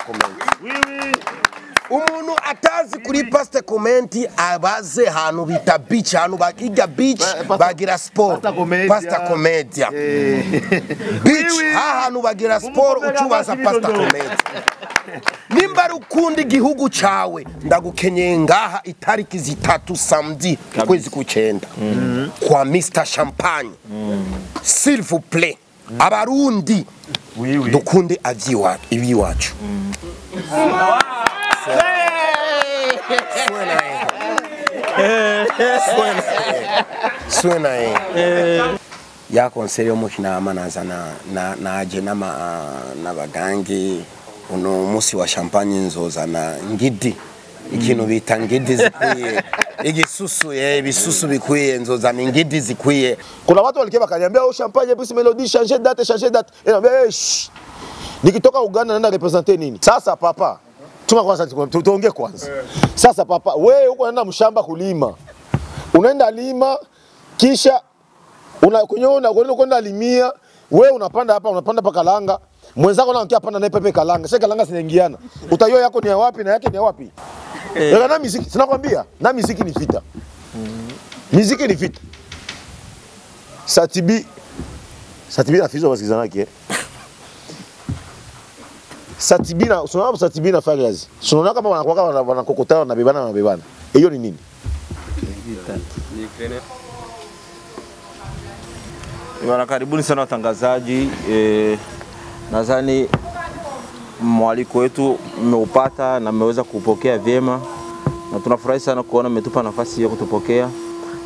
comment. Umuntu atazi kuri pasta comment abaze hanu bita beach hanu bakiga beach bagira sport pasta comedia beach hanu bagira sport ucubaza pasta comedia nimba rukundi igihugu cawe ndagukenyeye ngaha itariki zitatu samedi kwezi kucenda kwa Mr Champagne s'il vous plaît abarundi dukunde ibiwacu Suena ya konseri yo mukinama nazana naje n'abagangi uno musi wa Champagne nzozana ngidi ikintu bita ngidi zikwiye igisusu bisusu bikwiye nzozana ngidi zikwiye. Kuna watu walikia bakaniambia Champagne plus Melody changer date nikitoka Uganda naenda representer nini sasa papa. Tuma kwanza tuongee kwanza. Sasa papa, wewe uko unaenda mshamba kulima. Unaenda lima kisha unakwenda limia, wewe unapanda hapa unapanda pa kalanga. Mwenzako anakia panda na pepe kalanga. Sasa kalanga zinaingiana. Utayo yako ni ya wapi na yake ni ya wapi? Na muziki sinakwambia, na muziki ni vita. Muziki ni vita. Satibi na fizo wasikizanake. Satibina, unaona Satibina Farias. Unaona kama wanakokotana na bebana. Hiyo ni nini? Bwana, karibuni sana watangazaji. Nadhani mwaliko wetu mmeupata na mmeweza kupokea vyema. Na tunafurahi sana kuona mmetupa nafasi ya kutupokea.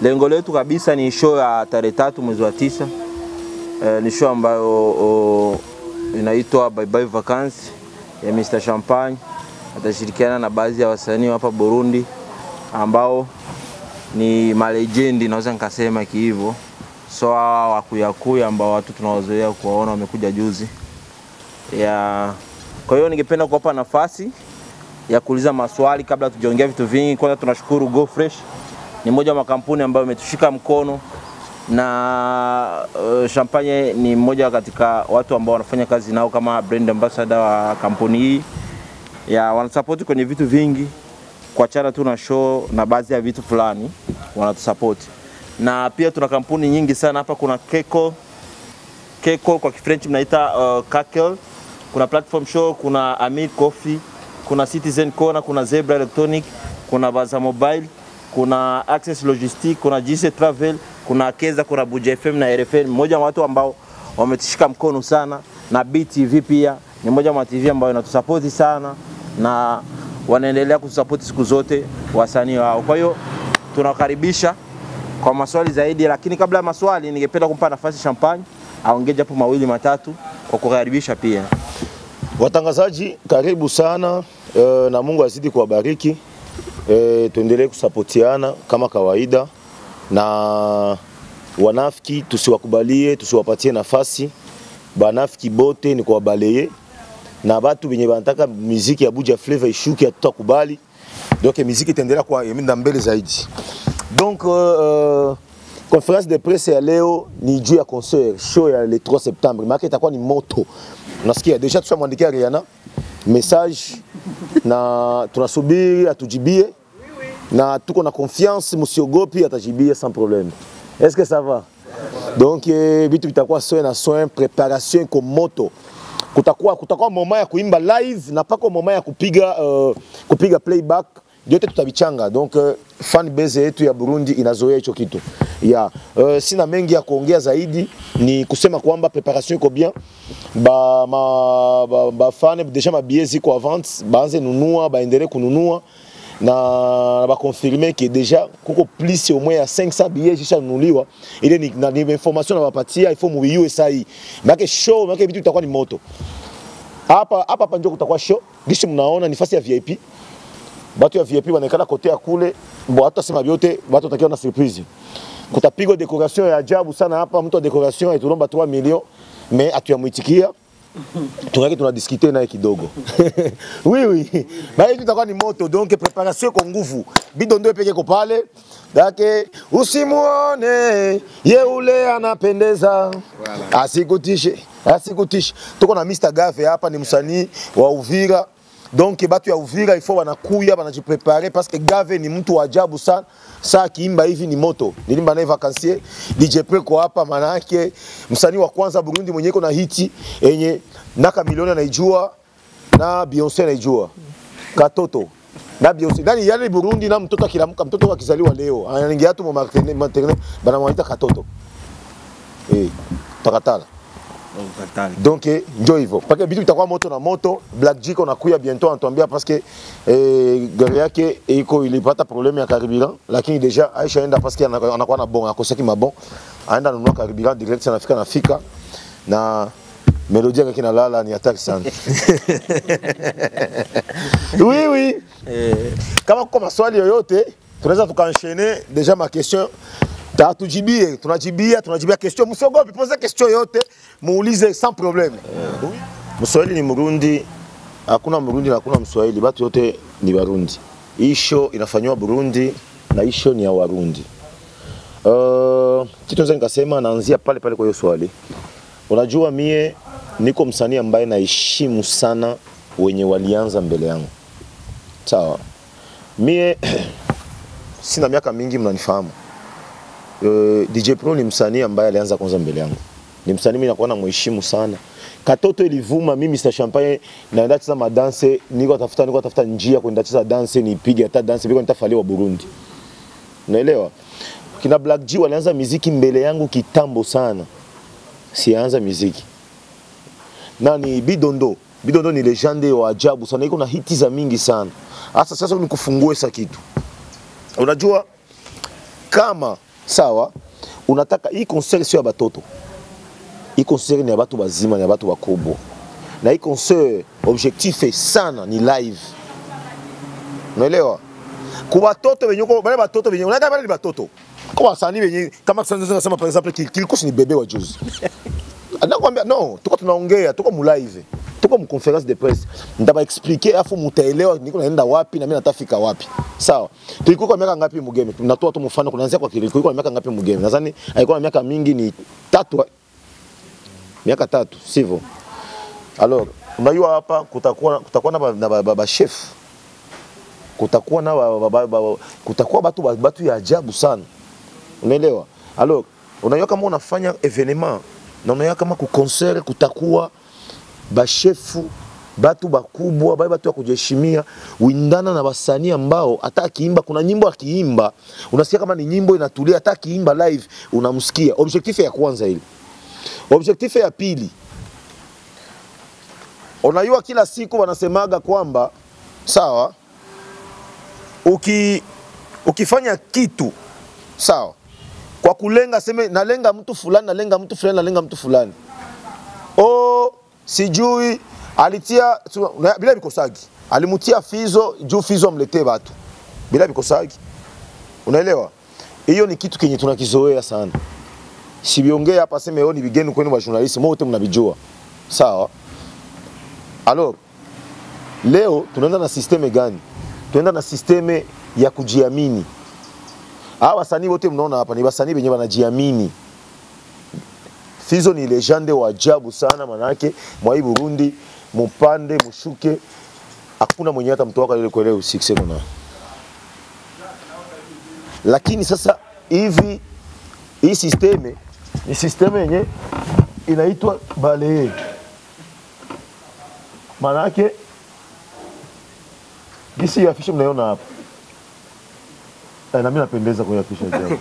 Lengo letu kabisa ni show ya tarehe 3 mwezi wa 9. Ni show ambayo inaitwa Bye Bye Vacances ya Mr Champagne. Atashirikiana na baadhi ya wasanii hapa Burundi ambao ni malegendi naweza nikasema hivyo. So wakuyakuya ambao watu tunawazoea kuwaona wamekuja juzi. Kwa hiyo ningependa kuwapa nafasi ya kuuliza maswali kabla tujaongea vitu vingi. Kwanza tunashukuru Go Fresh. Ni moja wa makampuni ambayo umetushika mkono na Champagne ni mmoja katika watu ambao wanafanya kazi nao kama brand ambassador wa kampuni hii. Wanasupport kwenye vitu vingi. Kuachana tu na show na baadhi ya vitu fulani wanatusupport. Na pia tuna kampuni nyingi sana hapa. Kuna Keko kwa French mnaita Kakel. Kuna Platform Show, kuna Amir Coffee, kuna Citizen Corner, kuna Zebra Electronic, kuna Baza Mobile, kuna Access Logistic, kuna JC Travel, kuna Keza, kuna Buja FM na RFN. Mmoja wa watu ambao wametushika mkono sana, na BTV pia ni mmoja wa TV ambao inatusupport sana na wanaendelea kusupport siku zote wasanii wao. Kwa hiyo tunakaribisha kwa maswali zaidi, lakini kabla ya maswali ningependa kumpa nafasi Champagne aongee japo mawili matatu kwa kukaribisha pia. Watangazaji karibu sana, na Mungu azidi kuwabariki. Tuendelee kusapotiana kama kawaida, na wanafiki tusiwakubalie, tusiwapatie nafasi. Banafiki bote ni kuwabaleye, na watu wenye wanataka muziki ya Buja Flavor ishuke hatutakubali. Donc muziki itaendelea kwa yemenda mbele zaidi. Donc conférence de presse ya leo ni juu ya concert show ya le 3 septembre. Maana itakuwa ni moto. Unasikia deja tushamwandikia Rihanna message na tunasubiri atujibie, na tuko na confiance, msiogopi, atajibia sans problème. Est-ce que ça va? Donc vitu vitakuwa soin préparation comme moto. Kutakuwa moment ya kuimba live na pako moment ya kupiga playback. Yote tutabichanga. Donc fan base yetu ya Burundi inazoea hicho kitu. Sina mengi ya kuongea zaidi, ni kusema kwamba preparation iko bien. Ba fan deja mabiezi ziko avant, baanze nunua, baendelee kununua, na ba confirmer que déjà kuko plus au moins ya 500 billets jisha nunuliwa. Ile ni information na wapatia, il faut muiwe sahi. Make show, make vitu itakuwa ni moto. Hapa ndio kutakuwa show. Gishi mnaona ni fasi ya VIP. Batu ya VIP wanaekana kote ya kule, hata sema vyote, watu watakiwa na surprise. Kutapigwa decoration ya ajabu sana hapa, mtu wa decoration aitulomba 3 millions, mais atuyamwitikia. Tunadiscuter naye kidogo. Oui. Bali tutakuwa ni moto, donc préparation kwa nguvu. Bidondo peke ko pale. Dake usimuone ye ule anapendeza. Asikutishe. Tuko na Mr Gave hapa, ni msanii wa Uvira. Donc batu ya Uvira il faut wanakuya wanajiprepare parce que Gave ni mtu wa ajabu sana. Saa kiimba hivi ni moto. Nilimba naye vacances DJ Preko hapa manake msanii wa kwanza Burundi mwenye iko na hiti yenye naka milioni anaijua na Beyoncé anaijua. Katoto. Na Beyoncé ndani yale Burundi na mtoto akilamuka mtoto akizaliwa leo anaingia tu maternelle bana mwaita Katoto. Takatala. Donc ndio hivyo. Parce que bitu itakuwa moto na moto, Black Jiko nakuya bientôt anatuambia parce que gari yake iko ilipata problème ya carburant lakini deja Aisha enda parce que anakuwa na bon akosaki mabon. Aenda nunua carburant direct anafika na melodie yake inalala ni hatari sana. Oui. Kama kwa maswali yoyote tunaweza tukaenchaîner déjà ma question. Tunajibia question. Msogopi pose question yote, muulize sans problème. Mswahili ni Murundi, hakuna Murundi na hakuna Mswahili, watu yote ni Warundi. Hii show inafanywa Burundi na hii show ni ya Warundi. Kitu naweza nikasema naanzia pale kwa hiyo swali. Unajua mie niko msanii ambaye naheshimu sana wenye walianza mbele yangu. Sawa. Mie sina miaka mingi mnanifahamu. DJ Pro ni msanii ambaye alianza kwanza mbele yangu. Ni msanii mimi nakuwa namheshimu sana. Katoto ilivuma mimi Mr Champagne naenda cheza madanse, niko tafuta njia kwenda cheza danse nipige hata danse biko nitafaliwa Burundi. Unaelewa? Kina Black G walianza muziki mbele yangu kitambo sana. Sianza muziki. Nani Bidondo? Bidondo ni legende wa ajabu sana. Iko na hiti za mingi sana. Sasa nikufungue sa kitu. Unajua kama sawa unataka hii concert sio ya batoto. Hii concert ni ya watu wazima, ni ya watu wakubwa. Na hii concert objectif sana ni live. Unaelewa? Kwa watoto wenye wale watoto wenye unataka wale watoto. Kwa wasanii wenye kama tunasema par exemple Kilikos ni bebe wa juzi. Anakuambia no, tuko tunaongea, tuko mu live. Tuko mu conference de presse. Ndaba expliquer afu mutaelewa niko naenda wapi na mimi natafika wapi. Sawa. Tulikuwa kwa miaka ngapi mu game? Tunatoa tu mfano kuanzia kwa Kiliko kwa miaka ngapi mu game? Nadhani haikuwa na miaka mingi ni 3. Miaka 3, sivyo? Alors, unajua hapa kutakuwa na chef. Kutakuwa na kutakuwa batu ya ajabu sana. Unaelewa? Alors, unajua kama unafanya evenement na unajua kama ku concert kutakuwa bashefu batu bakubwa batu ya kujiheshimia windana na wasanii ambao hata akiimba kuna nyimbo akiimba unasikia kama ni nyimbo inatulia hata akiimba live unamsikia. Objectif ya kwanza ile. Objectif ya pili, unajua kila siku wanasemaga kwamba sawa ukifanya kitu sawa kwa kulenga sema nalenga mtu fulani sijui alitia bila bikosagi alimutia Fizo juu Fizo amletee watu bila bikosagi. Unaelewa? Hiyo ni kitu kenye tunakizoea sana. Sibiongea hapa sema yoni bigeni kwenu wa journalist wote mnabijua. Sawa? Alors leo tunaenda na systeme gani? Tunaenda na systeme ya kujiamini. Hawa wasanii wote mnaona hapa ni wasanii wenye wanajiamini. Fizo ni legende wa ajabu sana manake mwa Burundi mupande mushuke hakuna mwenye hata mtu wako ile kuelewa success na. Lakini sasa hivi hii systeme ni systeme yenye inaitwa ballet. Manake gisi ya afisha mnaona hapa. Na mimi napendeza kwa afisha hiyo.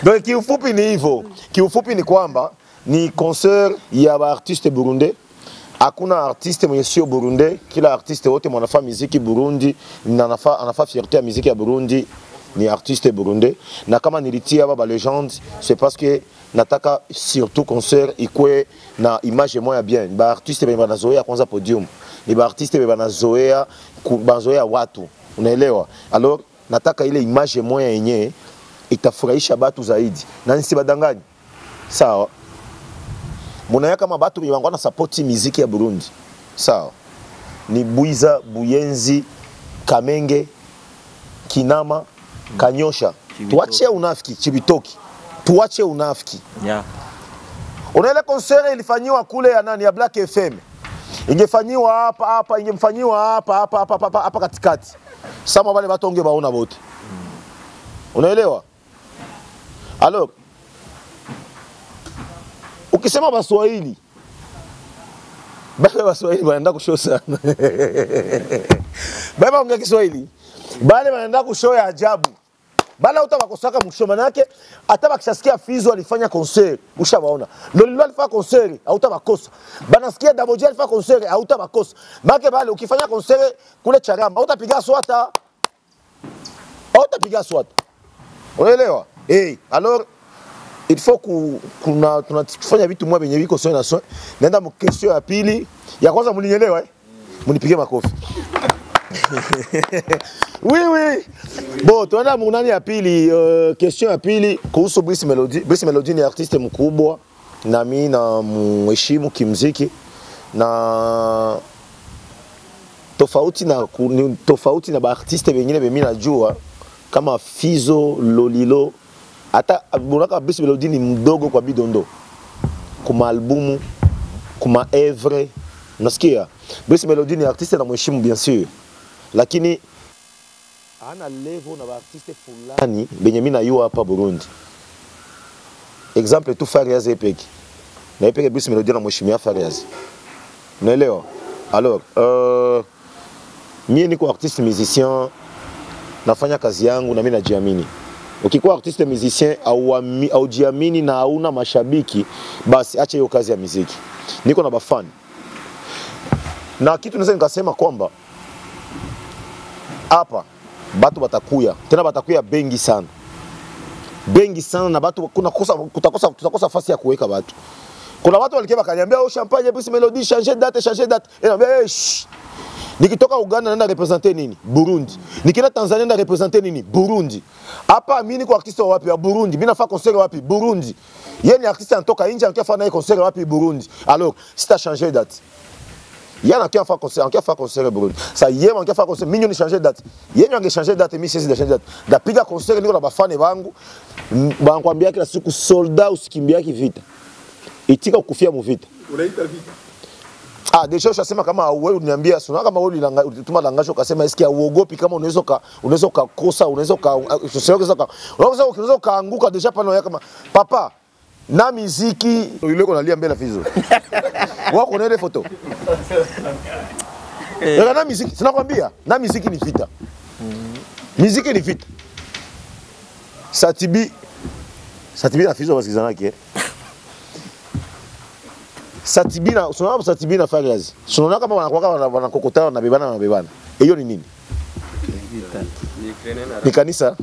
Donc kiufupi ni hivyo. Kiufupi ni kwamba ni concert ya artiste burundais. Hakuna artiste mwenye sio burundais. Kila artiste wote mwanafanya muziki Burundi, anafaa fierté ya muziki ya Burundi ni artiste burundais. Na kama nilitia baba legende, c'est parce que nataka surtout concert ikwe na image moya bien. Ba artiste banazoea kwanza podium. Ni ba artiste banazoea watu. Unaelewa? Alors nataka ile image moya yenye itafurahisha batu zaidi. Na nisibadanganye. Sawa. Munaya kama batu wenye wangwana support muziki ya Burundi. Sawa. Ni Buiza, Buyenzi, Kamenge, Kinama, Kanyosha. Tuache unafiki, Chibitoki. Tuache unafiki. Yeah. Unaele concert ilifanywa kule ya nani ya Black FM. Ingefanyiwa hapa, ingemfanyiwa hapa katikati. Sama wale watu onge baona wote. Unaelewa? Alors, ukisema Baswahili, bale Baswahili wanaenda kushow sana. Baba ongea Kiswahili, bale wanaenda kushow ya ajabu. Bale utabakosaka mshow manake hata bakishasikia Fizo alifanya concert, ushabaona. Lolilo alifanya concert, hautabakosa. Banasikia Daboji alifanya concert, hautabakosa. Make bale ukifanya concert kule Charamba, hautapiga swata. Hautapiga swata. Unaelewa? Alors il faut tunafanya vitu mwa benye biko soin na soin. Nenda mu question ya pili. Ya kwanza mnielewa Munipige makofi. Oui. Bon, tunaenda munani ya pili, question ya pili kuhusu Brice Melody. Brice Melody ni artiste mkubwa na mimi na mheshimu kimuziki na tofauti na ba artiste wengine mimi najua kama Fizo, Lolilo, hata bunaka Brice Melody ni mdogo kwa Bidondo. Kuma albumu, kuma evre, unasikia? Brice Melody ni artiste na mheshimu bien sûr. Lakini ana level na ba artiste fulani benye mimi najua hapa Burundi. Exemple tu Fariaz Epeki. Na Epeki Brice Melody na mheshimiwa Fariaz. Unaelewa? Alors, mimi niko artiste musicien, nafanya kazi yangu na mimi najiamini. Ukikuwa artiste musicien au jiamini na hauna mashabiki, basi acha hiyo kazi ya muziki. Niko na bafani. Na kitu naweza nikasema kwamba hapa batu batakuya, tena batakuya bengi sana. Bengi sana na batu tutakosa fasi ya kuweka batu. Kuna watu walikeba kaniambia champagne Brice Melody changer date. Et na nikitoka Uganda naenda representer nini? Burundi. Nikienda Tanzania naenda representer nini? Burundi. Hapa mimi niko artiste wapi? Ya Burundi. Mimi nafanya concert wapi? Burundi. Yeye ni artiste anatoka nje anafanya naye concert wapi? Burundi. Alors, si tu as changé date. Yeye anafanya concert Burundi. Ça yeye anafanya concert, mimi ni changer date. Yeye ange changer date, mimi si changer date. Dapiga concert niko na bafane bangu. Banakwambia kila siku soldat usikimbia kivita. Itika kukufia mu vita. Unaita vita? Deja ushasema kama wewe uniambia sio kama wewe ulituma langasho ukasema eski uogopi kama unaweza kukosa unaweza kaanguka deja pale kama papa na muziki yule uko nalia mbele Fizo. Wako na ile photo. Na muziki sinakwambia na muziki ni vita. Muziki ni vita. Satibi na Fizo wasikizanake. Satibina, unaona Satibina Fariaz. Unaona kama wanakokotana na bebana. Hiyo ni nini? Ni kanisa.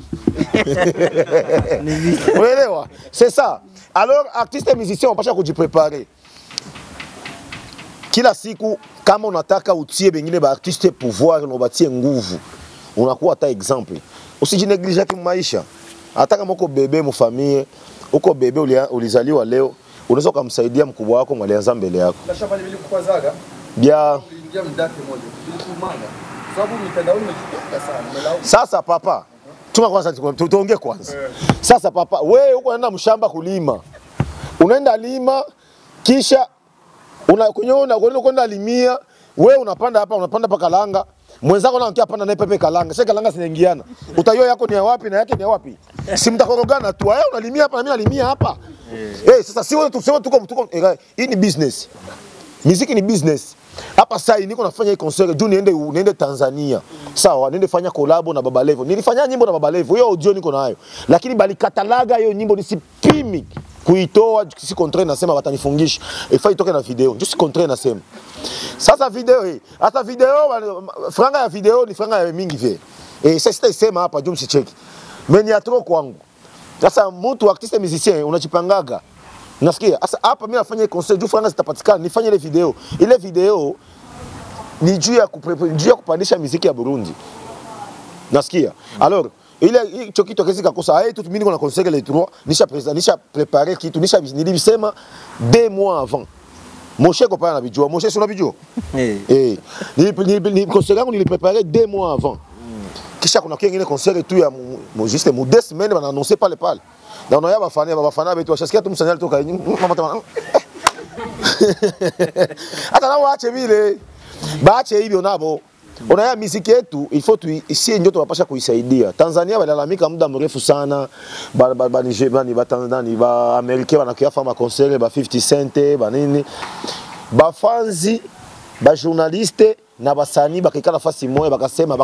Unaelewa? C'est ça. Alors artiste et musicien wanapaswa kujipreparer. Kila siku kama unataka utie bengine ba artiste pouvoir na ubatie nguvu. Unakuwa hata exemple. Usijineglige kwa maisha. Hata kama uko bebe mu famille, uko bebe ulizaliwa leo. Unaweza kumsaidia mkubwa wako mwalianza mbele yako. Na shamba nilikukwazaga. Bia uliingia mdate moja. Nilikumanga. Sababu mitandaoni imechukua sana. Sasa papa, tuma kwanza tuongee kwanza. Sasa papa, wewe uko unaenda mshamba kulima. Unaenda lima kisha unakwenda limia, wewe unapanda hapa, unapanda paka kalanga. Mwenzako anaangia panda na pepe kalanga. Sasa kalanga zinaingiana. Utayua yako ni ya wapi na yake ni ya wapi? Si mtakorogana tu. Wewe unalimia hapa na mimi nalimia hapa. Sasa si wewe tuko hii ni business. Muziki ni business. Hapa sasa niko nafanya hii concert juu niende Tanzania. Sawa, niende fanya collab na Baba Levo. Nilifanya nyimbo na Baba Levo. Hiyo audio niko nayo. Lakini bali katalaga hiyo nyimbo nisipimi kuitoa si contraire nasema watanifungisha. Ifai toke na video. Just contraire nasema. Sasa video hata video franga ya video ni franga ya mingi vile. Sasa sitasema hapa juu msicheki. Meni ya trop kwangu. Sasa mtu artiste musicien unajipangaga. Unasikia? Sasa hapa mimi nafanya concert juu franga zitapatikana, nifanye ile video. Ile video ni juu ya kupandisha muziki ya Burundi. Nasikia? Alors, ile hicho kitu kesi kakosa. Tout mimi niko na concert les 3, nisha préparer kitu, nilisema 2 mois avant. Moshe ko pa na bijua, Moshe si unabijua? Ni concert yangu niliprepare 2 mois avant. Kisha kuna kingine concert tu ya juste mu 2 semaines bana annoncer pale. Na unaona bafana betu washasikia tu msanyali toka mama. Hata nao waache vile. Baache hivyo nabo. Unaya muziki yetu il faut ici ndio tunapasha kuisaidia. Tanzania walalamika muda mrefu sana ba Amerika wanakia fama concert ba 50 Cent ba nini. Ba fanzi ba journaliste na basani bakikala nafasi moja bakasema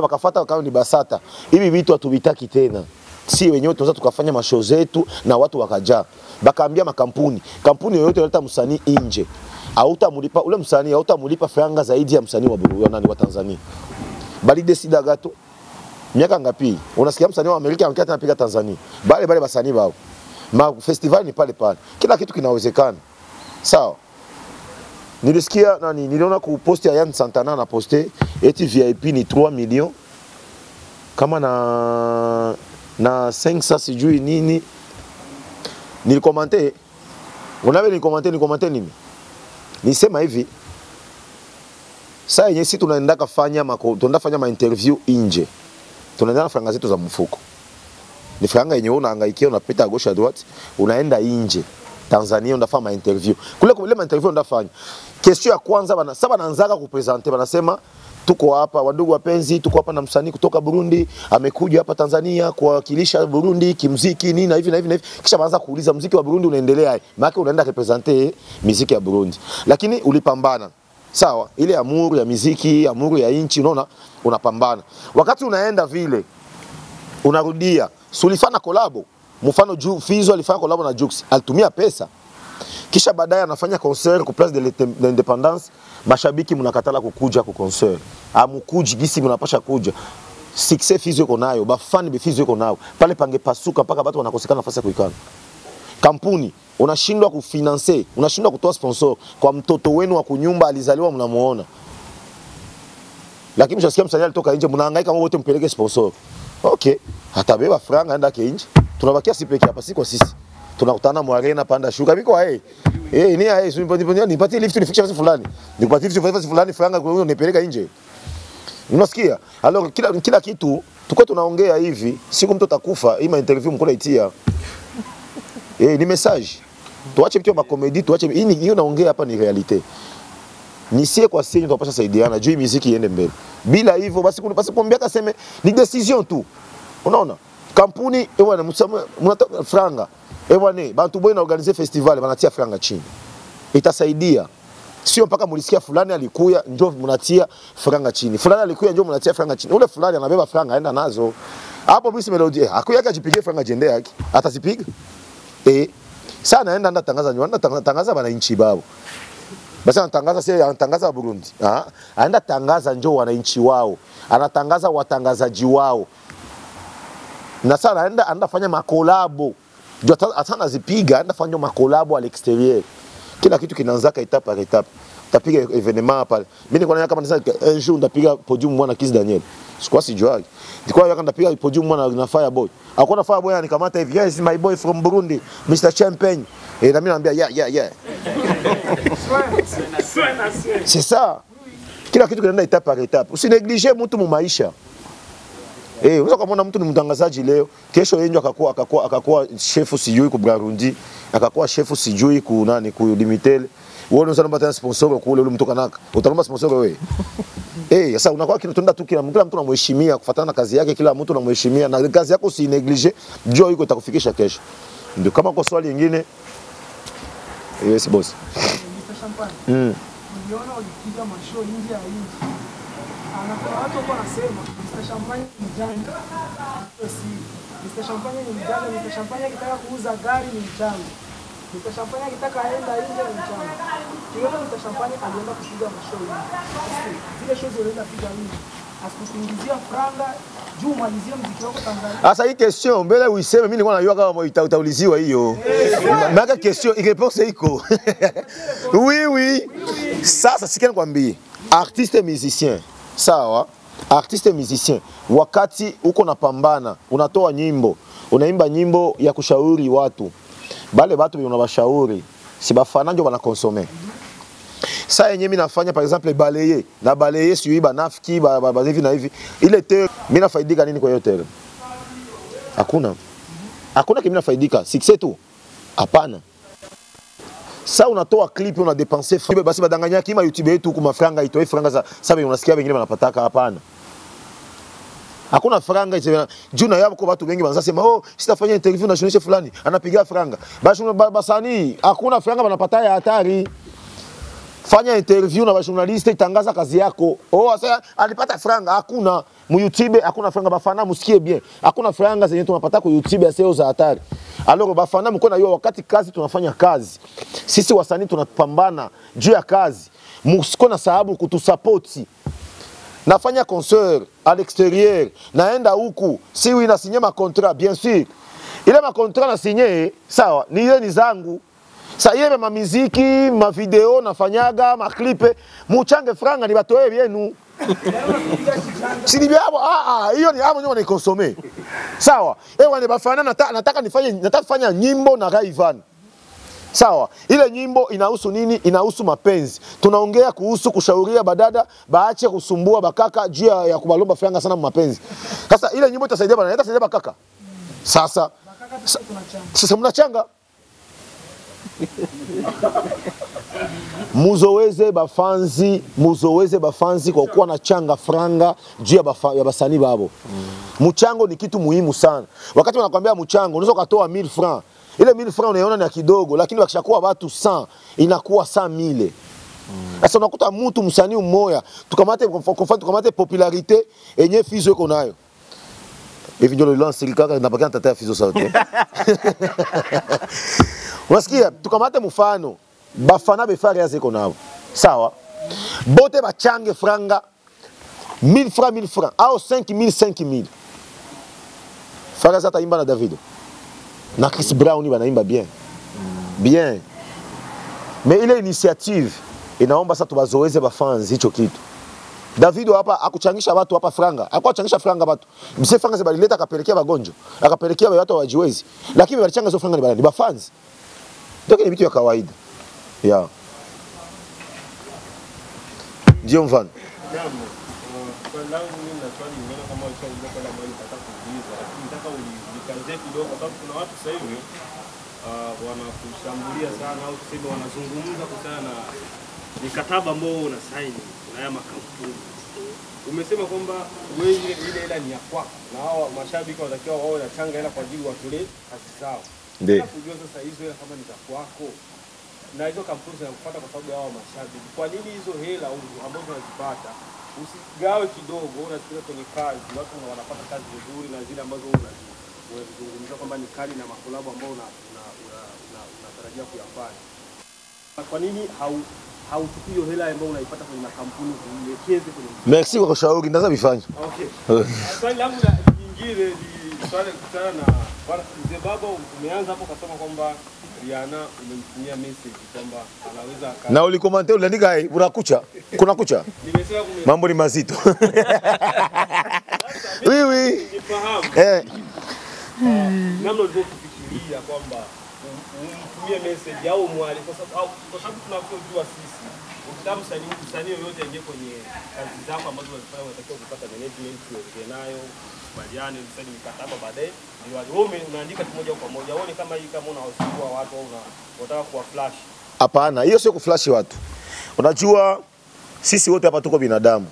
bakafuata kama ni basata. Hivi vitu hatuvitaki tena. Si wenyewe tunaweza tukafanya mashow zetu na watu wakaja. Bakaambia makampuni yoyote inaleta msanii nje. Hautamulipa ule msanii, hautamulipa franga zaidi ya msanii wa Tanzania. Bali decida gato. Miaka ngapi? Unasikia msanii wa Amerika anakaa anapiga Tanzania. Bale basanii wao. Ma festival ni pale. Kila kitu kinawezekana. Sawa. Nilisikia niliona ku post ya Yan Santana na poste eti VIP ni 3 millions. Kama na 500 sijui nini. Nilikomante. Unawe nilikomante nini? Nisema hivi. Sasa yenyewe sisi tunaenda kufanya ma interview nje. Tunaenda na franga zetu za mfuko. Ni franga yenyewe unaangaikia unapita gauche à droite, unaenda nje. Tanzania unafanya ma interview. Kule ma interview unafanya. Question ya kwanza sasa wanaanza kupresenter wanasema tuko hapa wandugu wapenzi, tuko hapa na msanii kutoka Burundi, amekuja hapa Tanzania kuwakilisha Burundi kimuziki nini na hivi. Kisha wanaanza kuuliza muziki wa Burundi unaendelea. Maana unaenda representer muziki ya Burundi. Lakini ulipambana. Sawa, ile amuru ya muziki, amuru ya inchi unaona unapambana. Wakati unaenda vile unarudia, sulifana collabo. Mfano Fizo alifanya collabo na Jux, alitumia pesa. Kisha baadaye anafanya concert ku Place de l'Indépendance, mashabiki mnakatala kukuja ku concert. Amukuji gisi mnapasha kuja. Success Fizo iko nayo, bafani be Fizo iko nayo. Pale pangepasuka mpaka watu wanakosekana nafasi ya kuikana. Kampuni unashindwa kufinance, unashindwa kutoa sponsor kwa mtoto wenu wa kunyumba alizaliwa mnamuona. Lakini mshasikia msanii alitoka nje mnahangaika wote mpeleke sponsor. Okay, atabeba franga aenda nje. Tunabakia si peke hapa, si kwa sisi. Tunakutana Mwarena panda shuka biko nipatie lift nifikisha fasi fulani. Nipatie lift fasi fulani franga kwa hiyo nipeleka nje. Unasikia? Alors kila kitu tuko tunaongea hivi, siku mtu atakufa, hii interview mko naitia. Ni message. Tuache vitu vya comedy, tuache hiyo naongea hapa ni realite. Nisie kwa sisi tunapaswa saidiana, juu muziki iende mbele. Bila hivyo basi kuambia kaseme ni decision tu. Unaona? Kampuni mnatoa franga. Bantu boy na organize festival wanatia franga chini. Itasaidia. Sio mpaka mulisikia fulani alikuya njoo mnatia franga chini. Fulani alikuya njoo mnatia franga chini. Ule fulani anabeba franga aenda nazo. Hapo bisi melody akuya ajipigie franga jende yake. Atazipiga. Sana anaenda tangaza nyuani, tangaza bana inchi babo. Basi anatangaza Burundi. Anaenda tangaza njoo wananchi wao. Anatangaza watangazaji wao. Na sana anaenda fanya makolabo. Ndio atana zipiga, anaenda fanya makolabo à l'extérieur. Kila kitu kinaanza étape par étape. Tapiga événement pale. Mimi niko na kama nisema un jour ndapiga podium mwana Kiss Daniel. Sikuwa sijuagi. Ndiko yaka ndapiga podium mwana na Fireboy. Hakuna Fireboy anikamata hivi, yes my boy from Burundi, Mr Champagne. Na mimi naambia yeah. C'est ça. Kila kitu kinaenda étape par étape. Usineglige mtu mu maisha. Unaweza kumwona mtu ni mtangazaji leo, kesho yeye akakuwa chef sijui ku Burundi, akakuwa chef sijui ku ku Limitel. Wewe unaweza kupata sponsor kule ule mtu kanaka. Utalomba sponsor wewe. Sasa unakuwa tunaenda tu kila mtu anamheshimia kufuatana na kazi yake, kila mtu anamheshimia na kazi yako usineglige, njoo yuko itakufikisha kesho. Ndio kama kwa swali lingine. Yes boss. Niliona ulipiga mashow nje ya nchi. Watu wako wanasema Mr Champagne ni mjanja. Mr Champagne ni mjanja, Mr Champagne akitaka kuuza gari ni mjanja. Mr Champagne akitaka aenda nje ni mjanja. Tuliona Mr Champagne alienda kupiga mashow nje. Zile show zilienda kupiga nje. Asikuingizia franga juu malizia muziki wako Tanzania. Sasa hii question mbele uiseme mimi nilikuwa najua kama utauliziwa hiyo. Maka question ireponse iko. Oui. Sasa sikia nikwambie. Artiste musicien. Sawa, artiste musicien, wakati uko napambana, unatoa nyimbo, unaimba nyimbo ya kushauri watu. Bale watu unawashauri, si bafana ndio wanakonsome. Sasa yenyewe mimi nafanya par exemple balayer, na balayer si iba nafiki ba hivi na hivi. Ile terre mimi nafaidika nini kwa hiyo terre? Hakuna. Hakuna kimi nafaidika, success tu. Hapana. Ça unatoa clip una dépenser franga basi badanganya kima YouTube yetu kuma franga itoe franga za sababu unasikia wengine wanapataka hapana. Hakuna franga hizo juu na yabo kwa watu wengi wanaanza sema oh sitafanya interview na journalist fulani anapiga franga. Basi basani hakuna franga wanapata ya hatari. Fanya interview na journalist itangaza kazi yako. Oh sasa alipata franga hakuna mu YouTube hakuna franga bafana musikie bien. Hakuna franga zenye tunapata kwa YouTube ya sales za hatari. Alors bafana mko na hiyo wakati kazi tunafanya kazi. Sisi wasanii tunapambana juu ya kazi. Msiko na sababu kutusapoti. Nafanya concert à l'extérieur, naenda huku, si oui na signé ma contrat bien sûr. Ile ma contrat na signé sawa, ni ile ni zangu. Sa ile ma muziki, ma video nafanyaga, ma clip, muchange franga ni batoe bienu. Si ni biabo hiyo ni hapo nyo ni consommer. Sawa. Wane bafana nataka kufanya nyimbo na Rayvan. Sawa, ile nyimbo inahusu nini? Inahusu mapenzi. Tunaongea kuhusu kushauria badada baache kusumbua bakaka juu ya kubalomba franga sana mapenzi. Sasa ile nyimbo itasaidia bana, itasaidia bakaka. Sasa mnachanga. Muzoweze bafanzi kwa kuwa na changa franga juu ya basani babo. Mchango ni kitu muhimu sana. Wakati wanakuambia mchango, unaweza kutoa 1000 francs. Ile 1000 francs unaiona ni kidogo, lakini wakishakuwa watu 100 inakuwa 100,000. Sasa unakuta mtu msanii mmoja tukamate popularité yenye Fizo iko nayo. Hivi ndio lance kaka napaka tata Fizo sauti. Unasikia? Tukamate mfano bafana befare ziko nao. Sawa? Bote bachange franga 1000 francs au 5000. Fara zata imba na Davido. Na Chris Brown banaimba bien. Bien. Mais ile initiative inaomba sasa tubazoeze bafans hicho kitu. Davido hapa akuchangisha watu hapa franga. Akuchangisha franga watu. Mse franga zibalileta akapelekea wagonjwa. Akapelekea watu wajiwezi. Lakini walichanga hizo franga ni bafans. Ndio ni vitu ya kawaida. Yeah. Ndio mfano. Kwa langu mimi na swali nimeona kama ulichoulizwa kwa ambao nitaka kuuliza, lakini nataka ulikanze kidogo kwa sababu kuna watu sasa hivi wanakushambulia sana au tuseme wanazungumza kuhusiana na mikataba ambao una sign na haya makampuni. Umesema kwamba wewe ile hela ni ya kwako na hao mashabiki wanatakiwa wao wanachanga hela kwa ajili watolee kazi zao. Ndio. Kujua sasa hizo hela kama ni za kwako na hizo kampuni zinakupata kwa sababu ya hao mashabiki. Kwa nini hizo hela ambazo unazipata usigawe kidogo, unasikia kwenye kazi, watu wanapata kazi nzuri na zile ambazo unazungumza kwamba ni kali na makolabo ambao unatarajia kuyafanya. Kwa nini hauchukui hiyo hela ambayo unaipata kwenye makampuni uiwekeze kwenye? Merci kwa kushauri, ndaza bifanye. Okay. Swali langu lingine ni swali kutana na bwana mzee baba, umeanza hapo kusema kwamba Rihanna umemtumia message kwamba anaweza na ulikomante uliandika unakucha kuna kucha nimesema mambo ni mazito. Oui nifahamu namna ulivyofikiria kwamba umtumie message au mwalimu kwa sababu tunajua sisi ukitaka msanii yoyote aingie kwenye kazi zako ambazo unafanya unatakiwa kupata management uongee nayo kubaliane msanii mikataba baadaye ndio wewe unaandika moja kwa moja. Uone kama hii kama unawasumbua watu au unataka kuwa flash. Hapana, hiyo sio kuflash watu. Unajua sisi wote hapa tuko binadamu.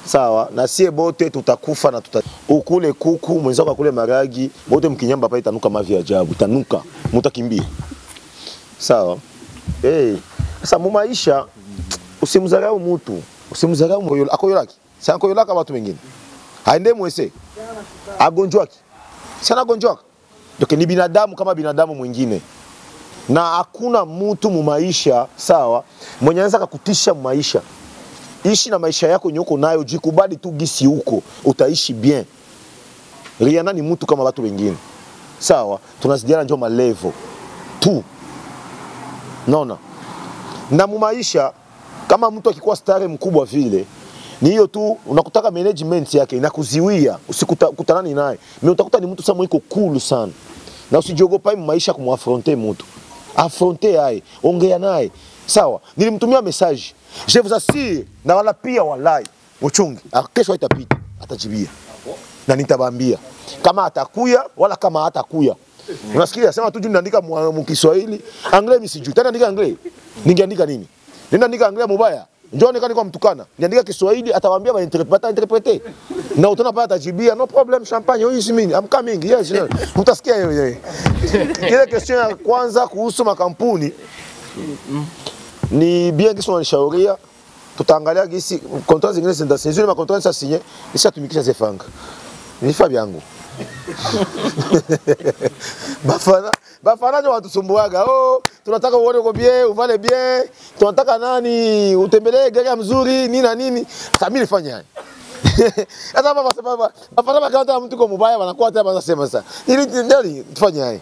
Sawa, na sie bote tutakufa na ukule kuku mwenzako kule maragi, wote mkinyamba hapa itanuka mavi ajabu, itanuka, mtakimbia. Sawa? Sasa maisha usimdharau mtu, usimdharau moyo akoyolaki. Sasa akoyolaka watu wengine. Haende mwese. Agonjwaki. Sana gonjwaka. Ndio ni binadamu kama binadamu mwingine. Na hakuna mtu mu maisha, sawa, mwenye anaweza kukutisha mu maisha. Ishi na maisha yako nyoko nayo, jikubali tu gisi huko, utaishi bien. Rihanna ni mtu kama watu wengine. Sawa, tunazidiana njoo malevo tu. Naona. Na mu maisha kama mtu akikuwa stare mkubwa vile, ni hiyo tu unakutaka management yake inakuziwia usikutanani naye. Mimi utakuta ni mtu samwe iko cool sana. Na usijiogopa maisha kumuaffronter mtu. Affronter yeye, ongea naye. Sawa, nilimtumia message. Je vous assure na wala pia wallahi uchungi. Kesho itapita, atajibia. Na nitabambia kama atakuya wala kama hatakuya. Unasikia sema tu ninaandika mu Kiswahili, anglais mimi sijui. Tena andika anglais. Ningeandika nini? Ninaandika anglais mubaya. Njoo nikani kwa mtukana. Niandika Kiswahili atawaambia interprete. Na utaona pata jibia no problem champagne huyu si mimi. I'm coming. Yes. Mtasikia yeye. Ile question ya kwanza kuhusu makampuni ni bien qu'ils sont wanishauria. Tutaangalia gisi contrat zingine zenda signer ma contrat sasa signer nishatumikisha zefanga. Ni fabi yangu. Bafana ndio watusumbuaga. Oh, tunataka uone uko bien, uvale bien. Tunataka nani utembelee gari mzuri, nini na nini. Sasa mimi nifanya. Hata bafana kama mtu kwa mbaya wanakuwa hata wanasema sasa. Ili ndio tufanye.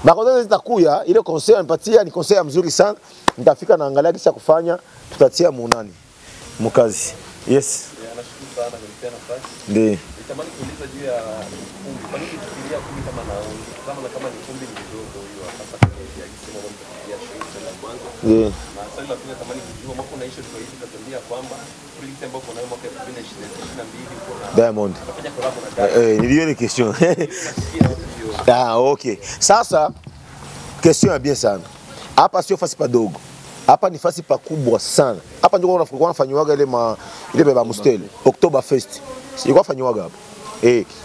Bakonza zitakuya ile conseil anipatia ni conseil mzuri sana. Nitafika na angalia kisha kufanya tutatia munani mkazi. Yes. Anashukuru sana kwa kupeana nafasi. Ndio. Nitamani kuuliza juu ya kumbi. Kwa nini kufikiria kumbi kama ni kumbi ni kidogo hiyo hasa ya kisema mambo ya shule la kwanza. Ndio. Na swali la pili natamani kujua mwaka unaisha Kiswahili tutambia kwamba project ambayo kuna mwaka 2022 uko na Diamond. Unafanya collab na Diamond. Niliyo ile question. Okay. Sasa question ya bien sana. Hapa sio fasi padogo. Hapa ni fasi pakubwa sana. Hapa ndio wanafanywaga ile beba mustele Oktoberfest. Sio kufanywaga hapa.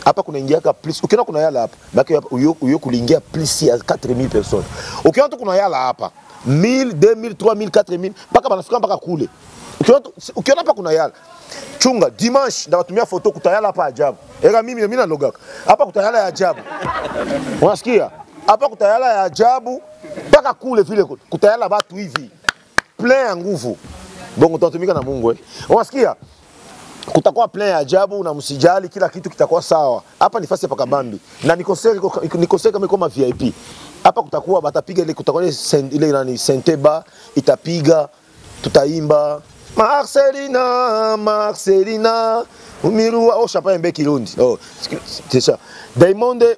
Hapa kuna ingiaka plus. Ukiona kuna yala hapa, baki uyo kulingia plus ya 4000 personnes. Ukiona tu kuna yala hapa 1000, 2000, 3000, 4000 mpaka banafika mpaka kule. Ukiona hapa kuna yala. Chunga dimanche ndawatumia foto kutayala hapa ajabu. Ega mimi nalogaka. Hapa kutayala ya ajabu. Unasikia? Hapa kutayala ya ajabu mpaka kule vile kutayala watu hivi. Plein ya nguvu. Bongo tutatumika na Mungu Unasikia? Kutakuwa plein ya ajabu na msijali kila kitu kitakuwa sawa. Hapa ni fasi ya Pakabambi na ni concert kama VIP. Hapa kutakuwa batapiga ile kutakuwa ile nani Senteba itapiga tutaimba Marcelina umirua champagne mbeki Kirundi. C'est ça. Diamond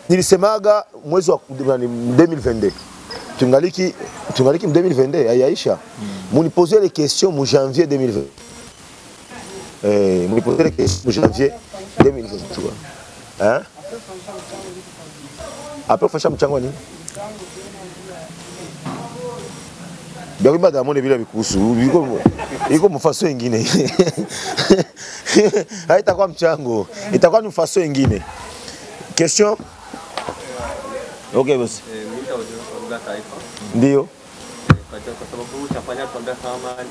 nilisemaga mwezi wa 2022. Tungaliki 2022 ayaisha. Muniposer les questions mu janvier 2020. Muniposer les questions mu janvier 2023. Hein? Après fasha mchango nini? Biakuba Diamond bila bikusu. Iko mfaso nyingine. Haitakuwa mchango. Itakuwa ni mfaso nyingine. Question? Okay boss. Ndio. Kwa sababu utafanya kwamba kama ni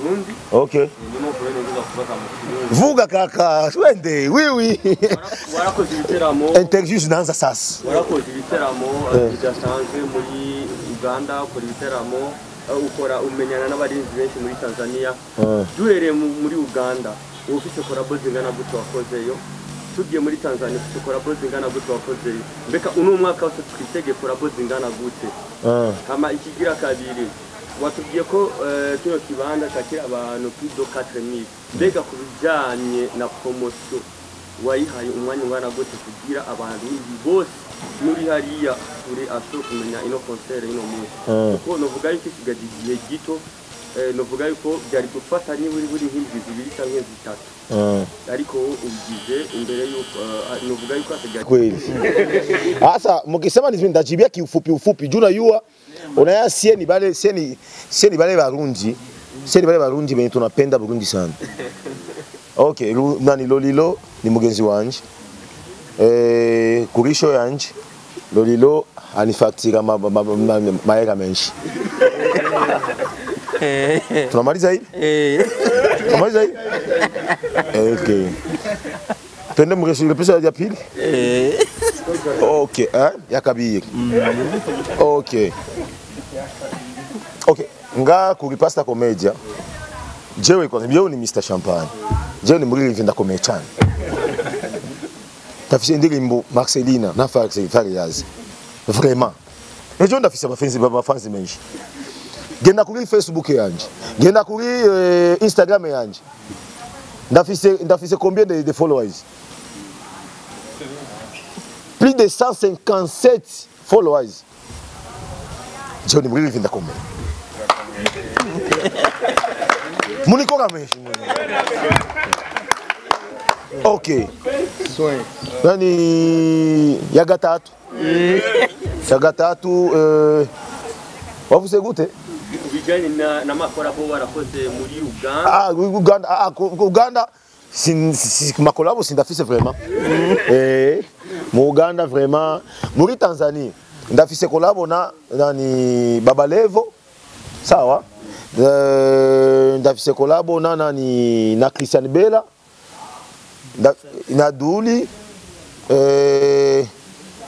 Mrundi. Okay. Nimo kwenu ndio kupata mkutano. Vuga kaka, twende. Oui. Warakoze ibiteramo. Interview zinaanza sasa. Warakoze ibiteramo bidasanzwe muri Uganda, ukora ibiteramo, ukora umenyana n'abarinzi benshi muri Tanzania. Duhereye muri Uganda, ufite collabo zingana gute wakozeyo? Tugiye muri Tanzania ufite collabo zingana gute wakozeyo? Mbeka uno mwaka wose twitege collabo zingana gute? Kama ikigira kabiri watubwiye ko kino kibanza cyakira abantu pido 4000 mbega kubijanye na promotion wayihaye umwanya ungana gute kugira abantu bose muri hariya kuri aso kumenya ino concert ino munsi kuko novuga yuko kigaje igihe gito novuga yuko byari gufata ni buri nk'indwi zibiri cyangwa zitatu ariko ubigize imbere yuko novuga yuko atajya kweli. Sasa mkisema ni ndajibia kiufupi juna yua unaya sieni bale Barundi benye tunapenda Burundi sana. Okay, nani Lolilo ni mugenzi wanje. Kurisho yanje Lolilo anifaktira maera menshi. Tunamaliza hii? Tunamaliza hii? Okay. Twende mreshi pesa ya pili? Okay, ya kabiri. Okay. Okay, nga kuripasta komedia. Jewe kwa sababu ni Mr Champagne. Jewe ni muri vinda komechana. Tafisi ndirimbo Marcelina na Fariaz. Vraiment. Ejo ndafisa bafanzi menshi. Genda kuri Facebook yanje. Genda kuri Instagram yanje. Ndafise combien de followers? Plus de 157 followers. Je ne me vinda kombe. Muniko kameshi. Okay. Nani ya gatatu? Cha tatu wavuze gute? Bijanye na makolabo warakoze muri Uganda. Uganda makolabo sindafise vraiment. Mu Uganda vraiment, muri Tanzania ndafise kolabo na nani Baba Levo. Sawa? Ndafise kolabo na nani na Christian Bella. Na Duli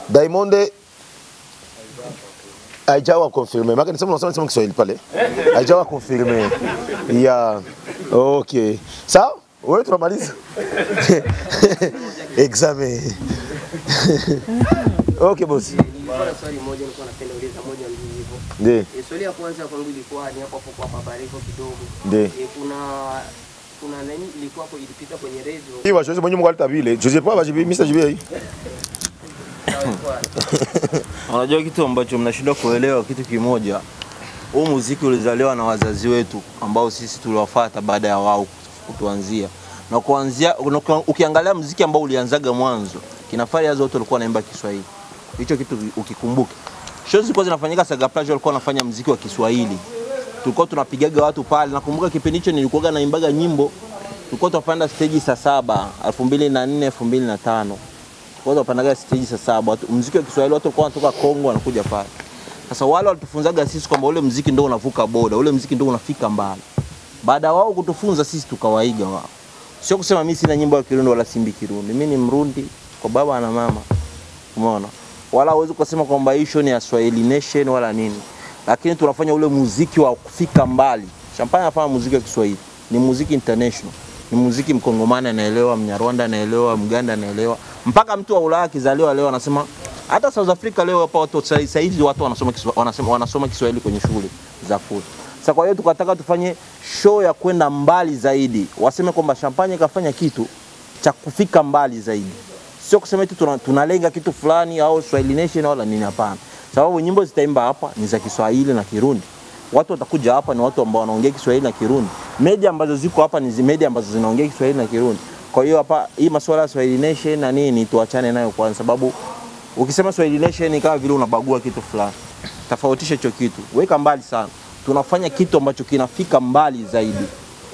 Diamond haijawa confirmé. Maka nisema unasema Kiswahili pale. Haijawa confirmé. Yeah. Okay. Sawa? Wewe tunamaliza. Examen. Okay boss. Nilikuwa na swali moja nilikuwa napenda uliza moja mbili hivyo. Ndiyo. Swali ya kwanza kwangu ilikuwa ni hapo kwa Bariko kidogo. Ndiyo. Kuna nani ilikuwa hapo ilipita kwenye radio. Hiyo Jose mwenye mkwalita vile. Jose pa bajibi Mr. Jibi. Unajua kitu ambacho mnashindwa kuelewa kitu kimoja. Huu muziki ulizaliwa na wazazi wetu ambao sisi tuliwafuata baada ya wao kutuanzia. Na kuanzia ukiangalia muziki ambao ulianzaga mwanzo, kina Fariaz zote walikuwa wanaimba Kiswahili. Hicho kitu ukikumbuka. Shows zilikuwa zinafanyika Saga Plage walikuwa wanafanya muziki wa Kiswahili. Tulikuwa tunapigaga watu pale. Nakumbuka kipindi hicho nilikuwa naimbaga nyimbo. Tulikuwa tunapanda stage saa 7, 2004, 2005. Tulikuwa tunapandaga stage saa 7. Muziki wa Kiswahili watu walikuwa wanatoka Kongo wanakuja pale. Sasa wale walitufunzaga sisi kwamba ule muziki ndio unavuka boda, ule muziki ndio unafika mbali. Baada wao kutufunza sisi tukawaiga wao. Sio kusema mimi sina nyimbo ya Kirundi wala simbi Kirundi. Mimi ni Mrundi kwa baba na mama. Umeona? Wala huwezi kusema kwamba hii show ni ya Swahili Nation wala nini. Lakini tunafanya ule muziki wa kufika mbali. Champagne anafanya muziki wa Kiswahili. Ni muziki international. Ni muziki Mkongomani anaelewa, Mnyarwanda anaelewa, Mganda anaelewa. Mpaka mtu wa Ulaya akizaliwa leo anasema hata South Africa leo hapa watu sasa hivi watu wanasoma Kiswahili kwenye shule za kule. Sasa kwa hiyo tukataka tufanye show ya kwenda mbali zaidi. Waseme kwamba Champagne kafanya kitu cha kufika mbali zaidi. Sio kusema eti tunalenga kitu fulani au Swahili Nation wala nini, hapana. Sababu nyimbo zitaimba hapa ni za Kiswahili na Kirundi. Watu watakuja hapa ni watu ambao wanaongea Kiswahili na Kirundi. Media ambazo ziko hapa ni media ambazo zinaongea Kiswahili na Kirundi. Kwa hiyo hapa hii masuala ya Swahili Nation na nini tuachane nayo kwa sababu ukisema Swahili Nation ni kama vile unabagua kitu fulani. Tofautisha hicho kitu. Weka mbali sana. Tunafanya kitu ambacho kinafika mbali zaidi.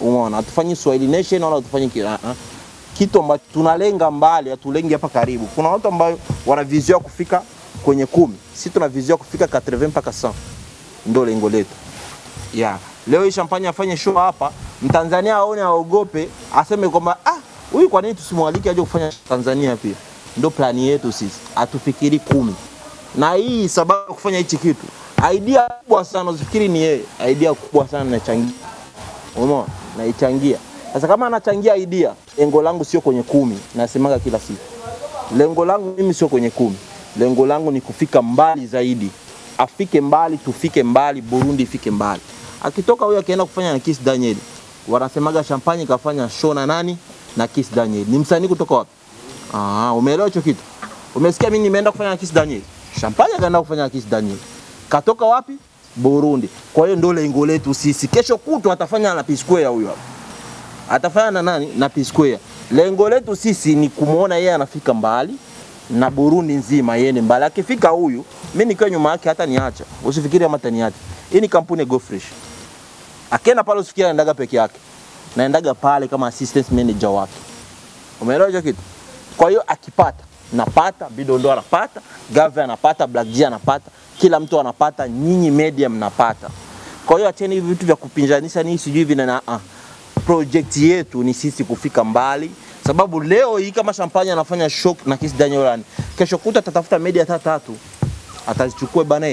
Umeona? Hatufanyi Swahili Nation wala hatufanyi kitu ambacho tunalenga mbali, hatulengi hapa karibu. Kuna watu ambao wana vision kufika kwenye 10. Sisi tuna vision kufika 80 mpaka 100. Ndio lengo letu. Yeah. Leo hii Champagne afanye show hapa, Mtanzania aone aogope, aseme kwamba huyu kwa nini tusimwalike aje kufanya Tanzania pia. Ndio plani yetu sisi. Atufikiri 10. Na hii sababu kufanya hichi kitu. Idea kubwa sana usifikiri ni yeye. Idea kubwa sana inachangia. Umeona? Naichangia. Sasa kama anachangia idea, lengo langu sio kwenye 10, nasemaga kila siku. Lengo langu mimi sio kwenye 10. Lengo langu ni kufika mbali zaidi. Afike mbali, tufike mbali, Burundi ifike mbali. Akitoka huyo akaenda kufanya na Kiss Daniel. Wanasemaga Champagne kafanya show na nani? Na Kiss Daniel. Ni msanii kutoka wapi? Umeelewa hicho kitu? Umesikia mimi nimeenda kufanya na Kiss Daniel. Champagne kaenda kufanya na Kiss Daniel. Katoka wapi? Burundi. Kwa hiyo ndio lengo letu sisi. Kesho kutu atafanya na P Square huyo hapa. Atafanya na nani? Na P Square. Lengo letu sisi ni kumuona yeye anafika mbali na Burundi nzima yeye ni mbali. Akifika huyu, mimi nikiwa nyuma yake hata niacha. Usifikiri kama ataniacha. Hii ni kampuni Go Fresh. Akienda pale usifikiri anaendaga peke yake. Naendaga pale kama assistant manager wake. Umeelewa hicho kitu? Kwa hiyo akipata, napata, Bido ndo anapata, Gave anapata, Black G anapata, kila mtu anapata, nyinyi media mnapata. Kwa hiyo acheni hivi vitu vya kupinjanisha ni sijui hivi na project yetu ni sisi kufika mbali. Sababu leo hii kama Champagne anafanya show na Kiss Daniel, kesho kuta atatafuta media 3 atazichukua bana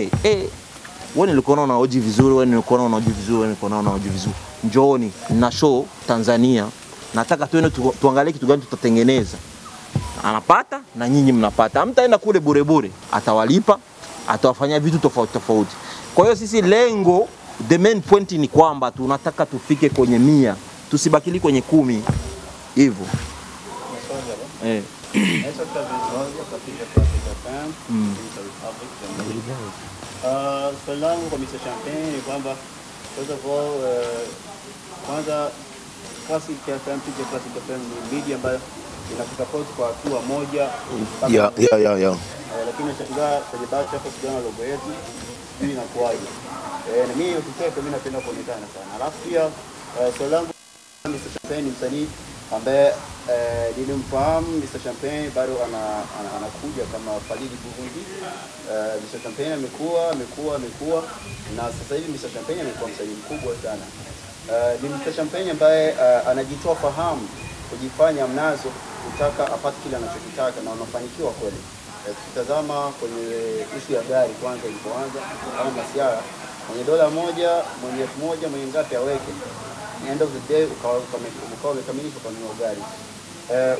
wewe nilikuwa naona unaoji vizuri, wewe nilikuwa naona unaoji vizuri, wewe nilikuwa naona unaoji vizuri. Njooni na show Tanzania. Nataka tuende tuangalie kitu gani tutatengeneza. Anapata na nyinyi mnapata. Hamtaenda kule bure bure. Atawalipa, atawafanyia vitu tofauti tofauti. Kwa hiyo sisi lengo, the main point ni kwamba tunataka tufike kwenye 100. Tusibakili kwenye 10. Hivyo. Swali langu kwa Mr. Champagne ni kwamba first of all, kwanza Classic FM, TJ Classic FM ni media ambayo inakusupport kwa hatua moja. Lakini nashangaa kwenye bahati hapo sijaona logo yetu. Hii inakuaje? Na mimi ukitaka mimi napenda kuonekana sana. Alafu pia swali langu Mr. Champagne ni msanii ambaye nilimfahamu Mr. Champagne bado anakuja kama Falidi Burundi. Mr. Champagne amekuwa na sasa hivi Mr. Champagne amekuwa msanii mkubwa sana. Ni Mr. Champagne ambaye anajitoa fahamu kujifanya mnazo kutaka apate kile anachokitaka na anafanikiwa kweli. Tukitazama kwenye issue ya gari kwanza ilipoanza kama Masiara mwenye $1, mwenye 1000, mwenye ngapi aweke. End of the day ukawa umekamilisha kwa nini gari.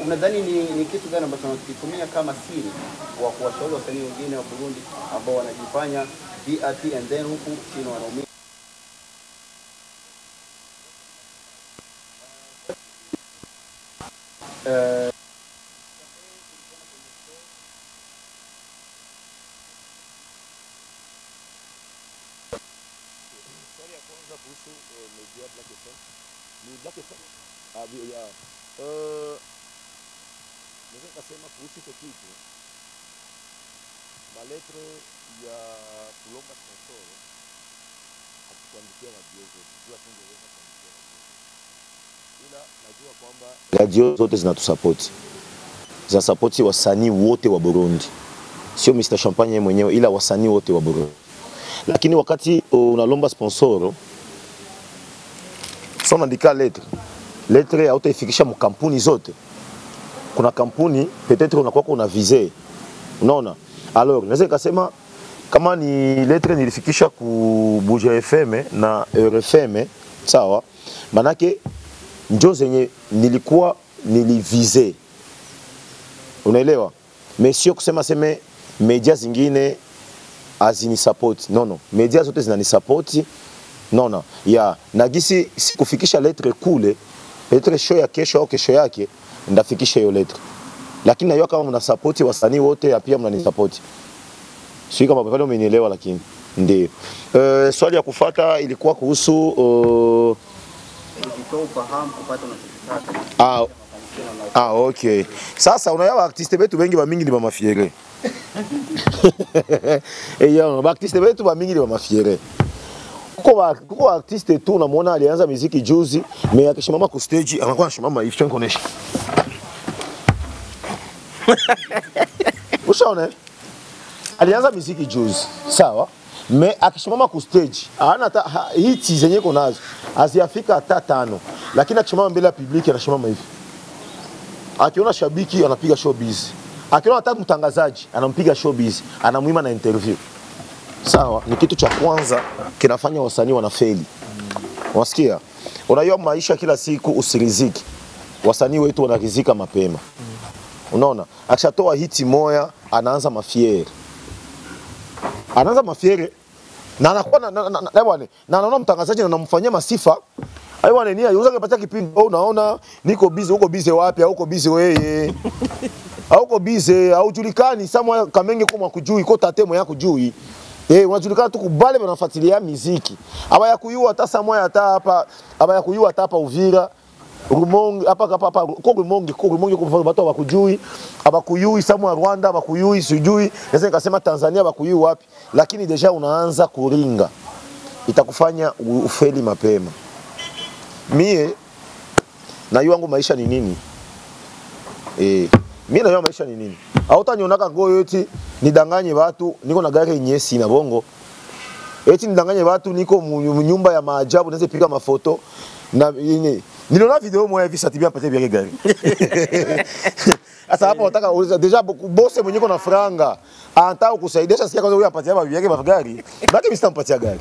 Unadhani ni kitu gani ambacho tunakitumia kama siri wa kuwashauri wasanii wengine wa Burundi ambao wanajifanya DRT and then huku chini wanaumia? Naweza kusema kuhusu hicho kitu, maletre ya kulomba sponsor hatukuandikia radio zote, jua tungeweza kuandikia radio, ila najua kwamba radio zote zinatusupport wasanii wote wa Burundi, sio Mr. Champagne mwenyewe, ila wasanii wote wa Burundi. Lakini wakati unalomba sponsor, sio unaandika letre hautaifikisha mkampuni zote. Kuna kampuni peut-être unakuwa una visé, unaona. Alors naweza kusema kama ni letre nilifikisha ku Buja FM na RFM, sawa, manake ndio zenye nilikuwa nilivisé, unaelewa. Mais sio kusema media zingine azini support, no, media zote zinani support, no. Na gisi sikufikisha letre kule, letre show ya kesho au kesho yake ndafikisha hiyo letter. Lakini najua kama mna support wasanii wote, pia mnani support. Sio kama pale umenielewa, lakini ndio. Swali ya kufuata ilikuwa kuhusu kujitoa ufahamu kupata unachotaka. Okay. Sasa unayawa artiste wetu wengi wa mingi ni mafiere. Artiste wetu wa mingi ni mafiere. Kuko artiste tu unamuona alianza muziki juzi, mais akishimama ku stage anakuwa anashimama hivi chenkonesha. Ushaona? Alianza muziki juzi, sawa? Mais akishimama ku stage, hana hata hits zenye konazo, aziafika hata 5, lakini akishimama mbele ya public anashimama hivi. Akiona shabiki anapiga showbiz. Akiona hata mtangazaji anampiga showbiz, anamuima na interview. Sawa, ni kitu cha kwanza kinafanya wasanii wanafeli. Wasikia? Unajua maisha kila siku usiriziki. Wasanii wetu wanarizika mapema. Unaona? Akishatoa hiti moya anaanza mafiere. Na anakuwa na anaona mtangazaji na anamfanyia masifa. Aiwa nini yuza kupata kipindi, unaona niko busy, uko busy wapi? Uko busy wewe. Uko busy, haujulikani samwa kamenge kwa kujui, ko tatemo yako jui. Unajulikana tu kubale wanafuatilia muziki. Abaya kuyua hata samoya hata hapa, abaya kuyua hata hapa Uvira, Rumonge, hapa kwa Rumonge kwa watu wakujui, abakuyui samoya Rwanda, abakuyui sijui, naweza nikasema Tanzania abakuyui wapi, lakini deja unaanza kuringa. Itakufanya ufeli mapema. Mie na yangu maisha ni nini? Mimi na maisha ni nini? Hautanyonaka ngoyo eti nidanganye watu niko na gari nyesi na bongo. Eti nidanganye watu niko nyumba ya maajabu naweza piga mafoto na niliona video moja hivi satibia pate bia gari. Sasa hapo nataka deja boss mwenye na franga anataka kusaidia sikia kwanza huyu apatia bibi yake gari. Baki mimi sitampatia gari.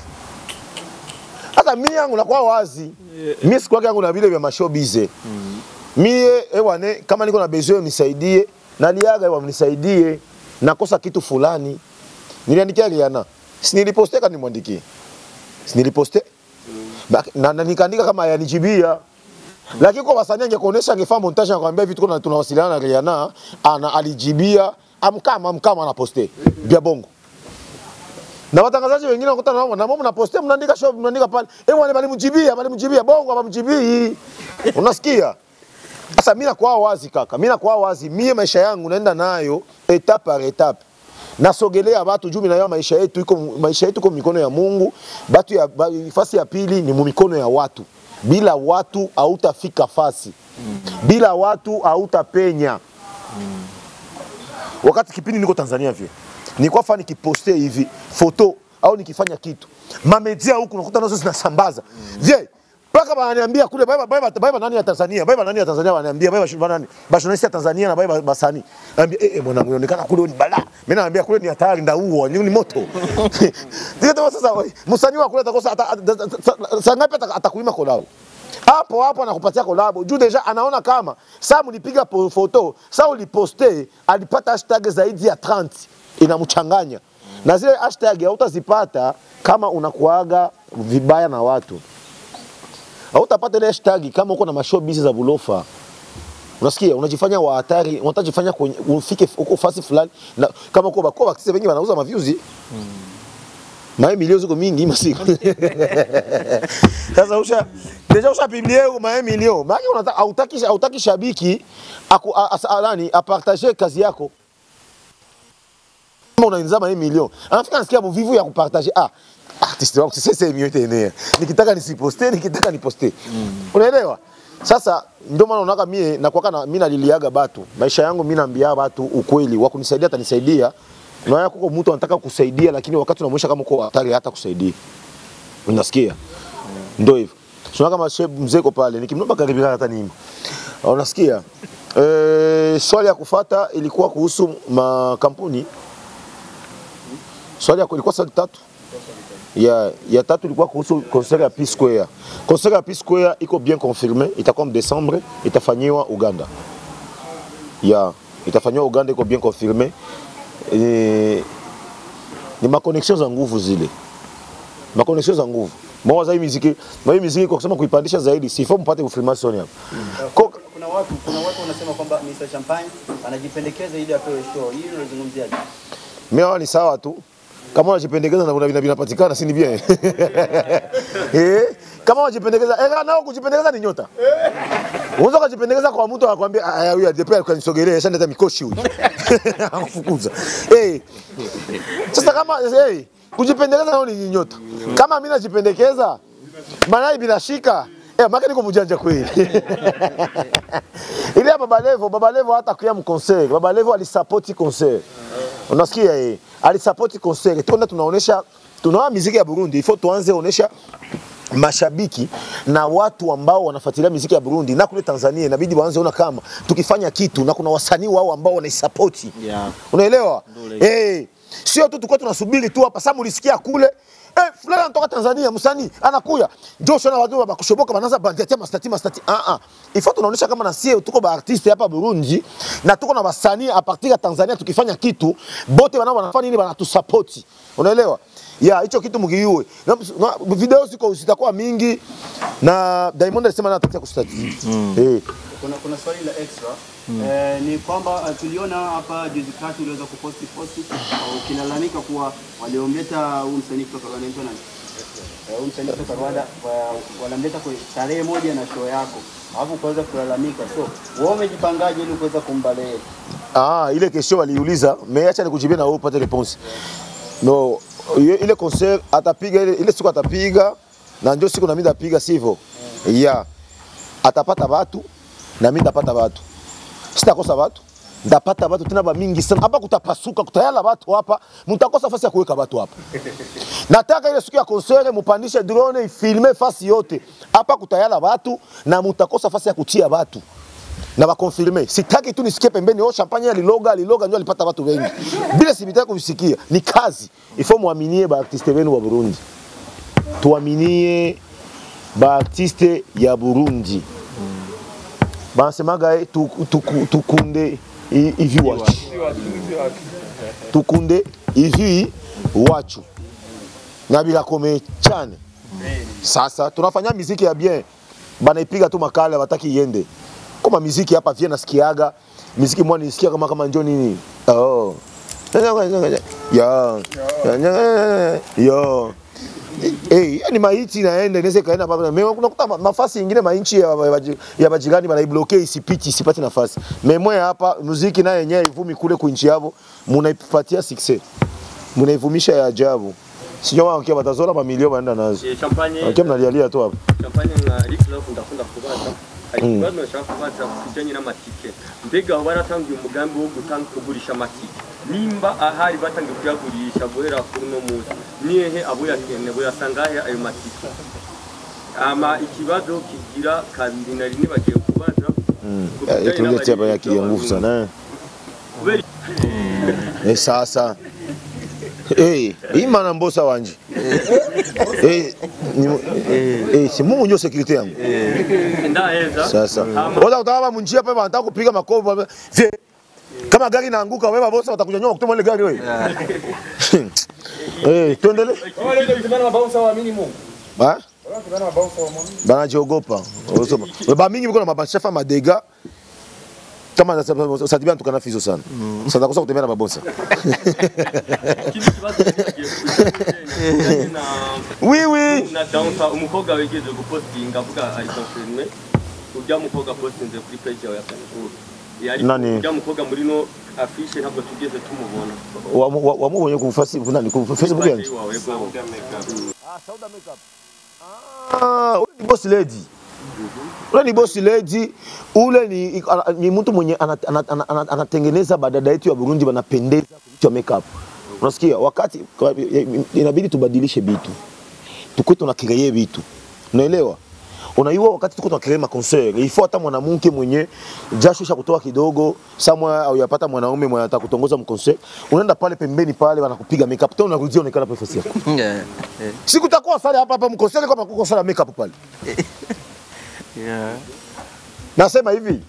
Hata mimi yangu nakuwa wazi. Mimi siku yangu na vile vya mashowbiz. Mie ewane kama niko na besoin nisaidie, naliaga ewa mnisaidie, nakosa kitu fulani. Niliandikia Rihanna. Si niliposte kani nimwandikie. Si niliposte? Na nikaandika kama yanijibia. Lakini kwa wasanii angekuonesha angefanya montage akwambia hivi tuko tunawasiliana na Rihanna, alijibia, amkama anaposte. Bia bongo. Na watangazaji wengine wanakuta na mama mnaposte mnaandika show mnaandika pale. Ewa ni balimjibia bongo hapa mjibii. Unasikia? Sasa mimi nakuwa wazi kaka, mimi nakuwa wazi, mimi maisha yangu naenda nayo etape par etape. Nasogelea watu juu na maisha yetu iko mikono ya Mungu, batu ya fasi ya pili ni mikono ya watu. Bila watu hautafika fasi. Bila watu hautapenya. Wakati kipindi niko Tanzania vile, nilikuwa fani kiposte hivi foto au nikifanya kitu. Mamedia huku nakuta nazo zinasambaza. Je, paka wananiambia kule baba nani ya Tanzania? Baba nani ya Tanzania wananiambia baba nani? Bashonesi ya Tanzania na baba basani. Anambia mwanangu inaonekana kule ni balaa. Mimi naambia kule ni hatari ndauo, ni moto. Ndio sasa msanii wa kule atakosa sangapi atakuima kolao. Hapo anakupatia kolabo. Juu deja anaona kama saa mlipiga foto, saa uliposte alipata hashtag zaidi ya 30 inamchanganya. Na zile hashtag hautazipata kama unakuaga vibaya na watu. Hautapata ile hashtag kama uko na mashowbiz za bulofa. Unasikia? Unajifanya wa hatari, unatajifanya ufike uko fasi fulani na kama uko bakoba kisi wengi wanauza mavyuzi. Mae milioni ziko mingi masiku. Sasa deja ushapublie mae milioni. Maana unataka hautaki shabiki apartager kazi yako. Kama unainza mae milioni. Anafika nasikia mvivu ya kupartager. Artiste wangu sasa mieux tena. Nikitaka nisiposte, nikitaka niposte. Unaelewa? Sasa ndio maana unaona mimi nakuwa mimi naliliaga batu. Maisha yangu mimi naambia batu ukweli, wa kunisaidia atanisaidia. Unaona kuko mtu anataka kusaidia lakini wakati unamwonyesha kama uko hatari hata kusaidia. Unasikia? Ndio hivyo. Tunaona kama chef mzeko pale nikimnomba karibia hata nini. Unasikia? Swali ya kufuata ilikuwa kuhusu makampuni. Swali yako ilikuwa swali tatu. Ya tatu ilikuwa kuhusu concert ya P Square. Concert ya P Square iko bien confirmé, itakuwa en décembre, itafanywa Uganda. Itafanywa Uganda iko bien confirmé. Ni ma connexion za nguvu zile. Ma connexion za nguvu. Mwa za hii muziki kwa kusema kuipandisha zaidi, sifo mpate information hapa. Kuna watu wanasema kwamba Mr. Champagne anajipendekeza ili apewe show. Hii unazungumziaje? Mimi ni sawa tu. Kama unajipendekeza na vinapatikana si ni bien. Kama unajipendekeza, nao kujipendekeza ni nyota. Unaweza kujipendekeza kwa mtu anakuambia huyu adepe akanisogelea sasa ndio mikoshi huyu. Anakufukuza. Sasa kama kujipendekeza nao ni nyota. Kama mimi najipendekeza, maana binashika maka niko mjanja kweli. Ile Baba Levo hata kuya mconcert. Baba Levo alisupport concert. Unasikia alisupport concert. Tunaonesha muziki ya Burundi. Ifo tuanze onesha mashabiki na watu ambao wanafuatilia muziki ya Burundi na kule Tanzania inabidi waanze ona kama tukifanya kitu na kuna wasanii wao ambao wanaisupport. Unaelewa? Sio tu tukao tunasubiri tu hapa. Sasa mulisikia kule fulani anatoka Tanzania msanii anakuya. Ndio sana watu wakushoboka wanaanza bandia mastati. Ifo tunaonesha kama na sio tuko ba artiste hapa Burundi na tuko na wasanii a partir ya Tanzania tukifanya kitu bote wanafanya nini wanatusupport. Unaelewa? Hicho kitu mkiiwe. Video zitakuwa mingi na Diamond alisema anataka kustati. Kuna swali la extra. Ni kwamba tuliona hapa juzi kati uliweza kuposti ukilalamika kuwa waliomleta msanii kutoka Rwanda msanii kutoka Rwanda walamleta kwa tarehe moja na show yako. Hapo kuweza kulalamika. So, wewe umejipangaje ili kuweza kumbalee? Ile kesho waliuliza, acha nikujibie na wewe upate response. No, ile concert atapiga ile siku atapiga na ndio siku na mimi ndapiga sivyo. Atapata watu na mimi ndapata watu. Sitakosa watu. Ndapata watu tena ba mingi sana. Hapa kutapasuka, kutayala watu hapa, mtakosa nafasi ya kuweka watu hapa. Nataka ile siku ya concert mupandishe drone ifilme fasi yote. Hapa kutayala watu na mtakosa nafasi ya kutia watu. Na bakonfirme. Sitaki tu nisikie pembeni Champagne aliloga ndio alipata watu wengi. Bila sibitaka kusikia. Ni kazi. Ifo muaminie ba artiste wenu wa Burundi. Tuaminie ba artiste ya Burundi. Banasemaga tukunde hivi wachu. Tukunde hivi wachu. Na bila kome chane. Sasa tunafanya muziki ya bien. Banaipiga tu makala wataki iende. Kama muziki hapa vile nasikiaga, muziki mwana nisikia kama njoo nini. ni maiti naenda inaweza kaenda baba. Mimi unakuta nafasi nyingine mainchi ya bajirani wanaiblockea isipati nafasi. Mimi hapa muziki na yenyewe ivumi kule kuinchi yao munaipatia success. Munaivumisha ya ajabu. Sio wao kia batazola mamilioni baenda nazo. Champagne. Okay, mnalialia tu hapa. Champagne na Rick Love ndakunda kubaza. Akibado nashaka kubaza kujanye n'amatike. Mbega baratangiye umugambi wo gutanga kugurisha amatike. Nimba ahari batangiye kuyagurisha guhera kuri no muzi. Niyehe abo yakene bo yasangaye ayo matike. Ama ikibazo kigira kabiri nari nibagiye kubaza. Tuliletea hapa yake ya nguvu sana. Sasa hii maana mbosa wanje. Si Mungu ndio security yangu. Ndaeza. Sasa. Wala utawa munjia pale wanataka kupiga makovu. Kama gari inaanguka wewe bosa watakuja nyoka kutoa ile gari wewe. Tuendelee. Wale ndio vijana mabounsa waamini Mungu. Wale vijana mabounsa waamini. Banajiogopa. Baba mingi mko na mabashafa madega. Kama satibia tukana fizo sana. Sasa nakosa kutembea na mabosa. Oui. Na downta umukoga wegeze gupostinga avuga ari confirme. Ujya mukoga postinze kuri page yawe ya Facebook. Nani? Ujya mukoga muri no affiche ntabwo tugeze tumubona. Wamubonye ku Facebook yanjye. Sauda makeup. Ule ni boss lady. Ule ni boss lady, ule ni mtu mwenye anatengeneza badada yetu ya Burundi wanapendeza kulicha makeup. Unasikia? Wakati inabidi tubadilishe vitu. Tukue tunakireye vitu. Unaelewa? Unaiwa wakati tuko tunakirema concert, ifo hata mwanamke mwenye jasho sha kutoa kidogo, somewhere au yapata mwanaume mwenye anataka kutongoza mconcert, unaenda pale pembeni pale wanakupiga makeup, tena unarudia onekana pesa yako. Siku takuwa sala hapa mconcert kama kuko sala makeup pale. Nasema hivi,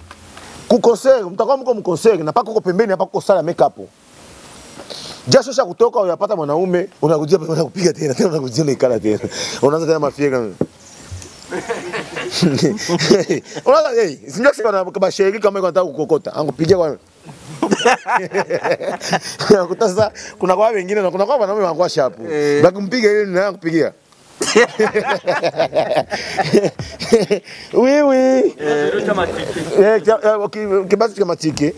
kuconcert, mtakuwa mko mconcert na paka uko pembeni hapa kuko sala makeup. Jasho sha kutoka au yapata mwanaume, unarudia pale wanakupiga tena unarudia onekana tena. Unaanza tena mafiega. Unaona sinjua kusema kama sheri kama nataka kukokota angupigia kwa kutasa kuna kwa wengine na kuna kwa wanaume wanakuwa sharp bakimpiga ile na kupigia oui kibasi kama tiki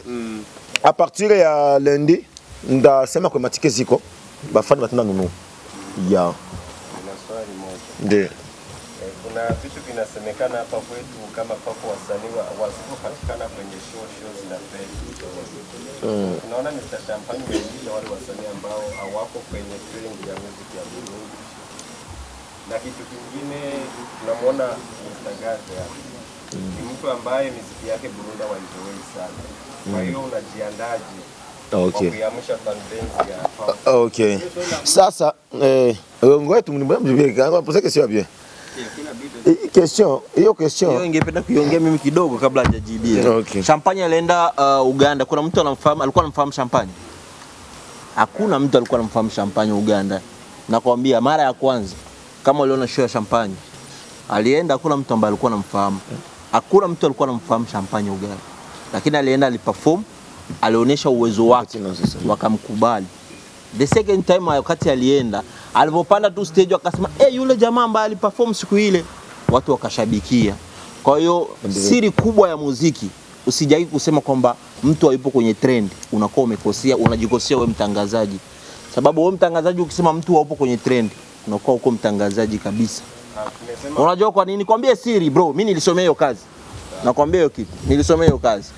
a partir ya lundi ndasema kwa matike ziko bafani batenda nunu ya ndio. Kuna vitu vinasemekana hapa kwetu kama pako wasanii wasipopatikana kwenye show zinafeli. Unaona Mr. Champagne wengine wale wasanii ambao hawako kwenye trend ya muziki ya Burundi. Na kitu kingine tunamwona Mr. Gaza ni mtu ambaye muziki yake Burundi hawaizoei sana. Kwa hiyo unajiandaje? Okay. Kuamsha fanbase ya Okay. Sasa ngoja tumniambie kama pose question bien. Hiyo question ingependa kuiongea mimi kidogo kabla hajajibia. Okay. Champagne alienda Uganda. Kuna mtu anamfahamu, alikuwa anamfahamu Champagne? Hakuna mtu alikuwa anamfahamu Champagne Uganda. Nakwambia mara ya kwanza kama uliona show ya Champagne, alienda hakuna mtu ambaye alikuwa anamfahamu. Hakuna mtu alikuwa anamfahamu Champagne Uganda. Lakini alienda aliperform, alionyesha uwezo wake, wakamkubali. The second time wakati alienda, alipopanda tu stage akasema yule jamaa ambaye aliperform siku ile, watu wakashabikia. Kwa hiyo siri kubwa ya muziki, usijai kusema kwamba mtu hayupo kwenye trend, unakuwa umekosea, unajikosea wewe mtangazaji. Sababu wewe mtangazaji ukisema mtu hayupo kwenye trend, unakuwa uko mtangazaji kabisa. Unajua kwa nini? Nikwambie siri bro, mimi nilisomea hiyo kazi. Nakwambia hiyo kitu, nilisomea hiyo kazi.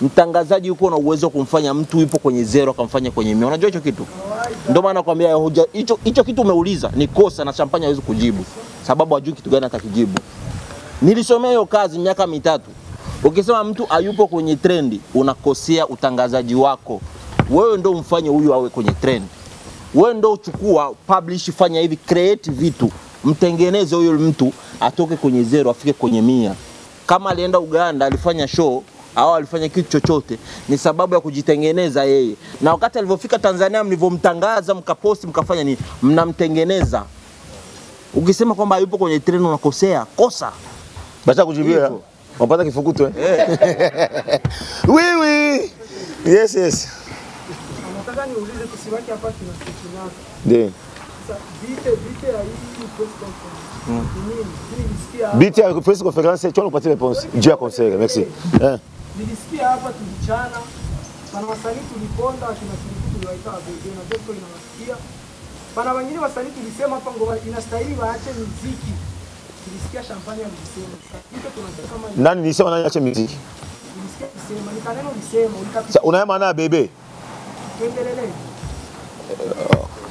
Mtangazaji yuko na uwezo kumfanya mtu yupo kwenye zero akamfanya kwenye 100. Unajua hicho kitu? Ndio maana nakwambia hicho kitu umeuliza ni kosa na Champagne hawezi kujibu. Sababu hajui kitu gani atakijibu. Nilisomea hiyo kazi miaka 3. Ukisema mtu hayupo kwenye trendi, unakosea utangazaji wako. Wewe ndio umfanye huyu awe kwenye trend. Wewe ndio uchukua, publish, fanya hivi, create vitu. Mtengeneze huyo mtu atoke kwenye zero afike kwenye 100. Kama alienda Uganda alifanya show au alifanya kitu chochote, ni sababu ya kujitengeneza yeye. Na wakati alipofika Tanzania mlivyomtangaza mkaposti mkafanya nini? Mnamtengeneza. Ukisema kwamba yupo kwenye trend unakosea, kosa. Bacha kujibia. Unapata kifukuto Oui. Yes. Nataka niulize tusibaki hapa tunasikia. Ndio. Biti ya press conference tu unapatia réponse. Juu ya concert. Merci. Nilisikia hapa tulichana. Pana wasanii tuliponda tunashiriki tuliwaita bebe na Beko inawasikia. Pana wengine wasanii tulisema hapa ngoma inastahili waache muziki. Nilisikia Champagne alisema. Sasa tunataka kama nani nilisema nani aache muziki? Nilisikia kusema ni kaneno ulisema Sasa unaye maana bebe? Tuendelee.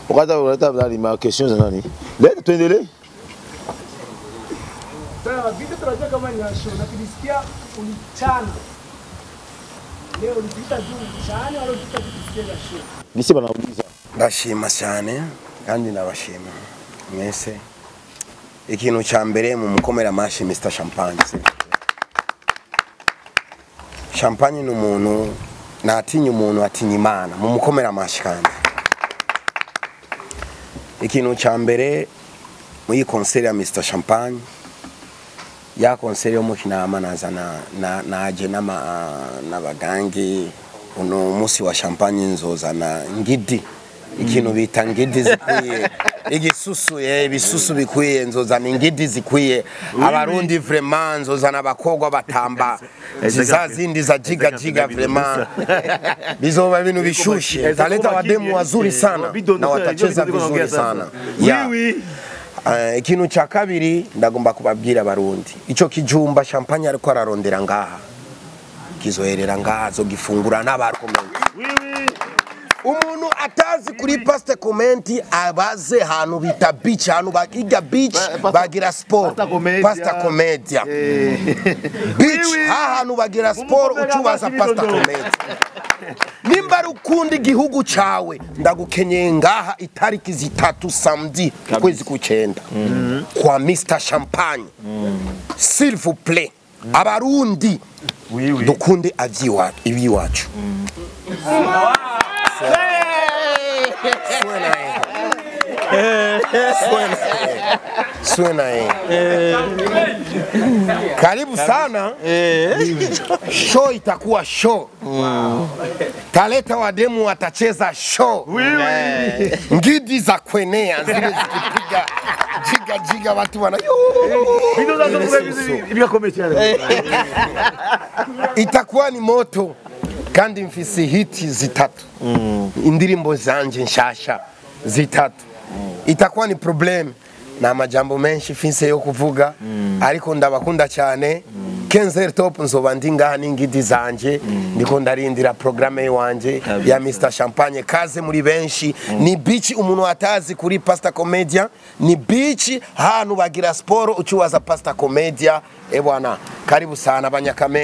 Ukata unaleta ndani ma questions za nani? Leo tuendelee. Sasa vipi tunajua kama ni show na tulisikia ulichana. Leo ulipita juu chana wala ulipita kusikia show. Nisema nauliza. Ndashima cyane kandi nabashima mwese. Ikintu ca mbere mu mukomera mashi Mr Champagne. Champagne ni umuntu natinya umuntu atinya Imana mu mukomera mashi kandi. Ikintu ca mbere mu iyi concert ya Mr Champagne ya concert yo mu Kinama nazana naje n'abagangi uno musi wa Champagne nzozana ngidi ikintu bita ngidi zikwiye igisusu bisusu bikwiye nzozana ingidi zikwiye abarundi vraiment nzozana abakogwa batamba zindi za jiga vraiment bizoba bintu bishushe taleta wademu wazuri sana na watacheza vizuri sana ikintu cha kabiri ndagomba kubabwira abarundi ico kijumba Champagne ariko ararondera ngaha kizoherera ngaha zo gifungura n'abakomenti umuntu atazi kuri Pasta Comment abaze hanu bita beach hanu bakiga beach bagira sport Pasta Comedia beach hanu bagira sport ucubaza Pasta Comment nimba rukundi gihugu cawe ndagukenyeye ngaha itariki zitatu samedi kwezi kucenda kwa Mr Champagne s'il vous plaît abarundi dukunde iby'iwacu Suena karibu sana show itakuwa show taleta wademu watacheza show ngidi za kwenea zile zikipiga jiga watu wana itakuwa ni moto kandi mfisi hiti zitatu indirimbo zanje nshasha zitatu itakuwa ni problem na majambo menshi finse yo kuvuga ariko ndabakunda cyane Kenzer Top nzoba ndinga n'ingidi zanje ndiko ndarindira programme wanje ya Mr Champagne kaze muri benshi ni beach umuntu atazi kuri Pasta Comedia ni beach hanu bagira sport ucuwaza Pasta Comedia bwana karibu sana abanyakame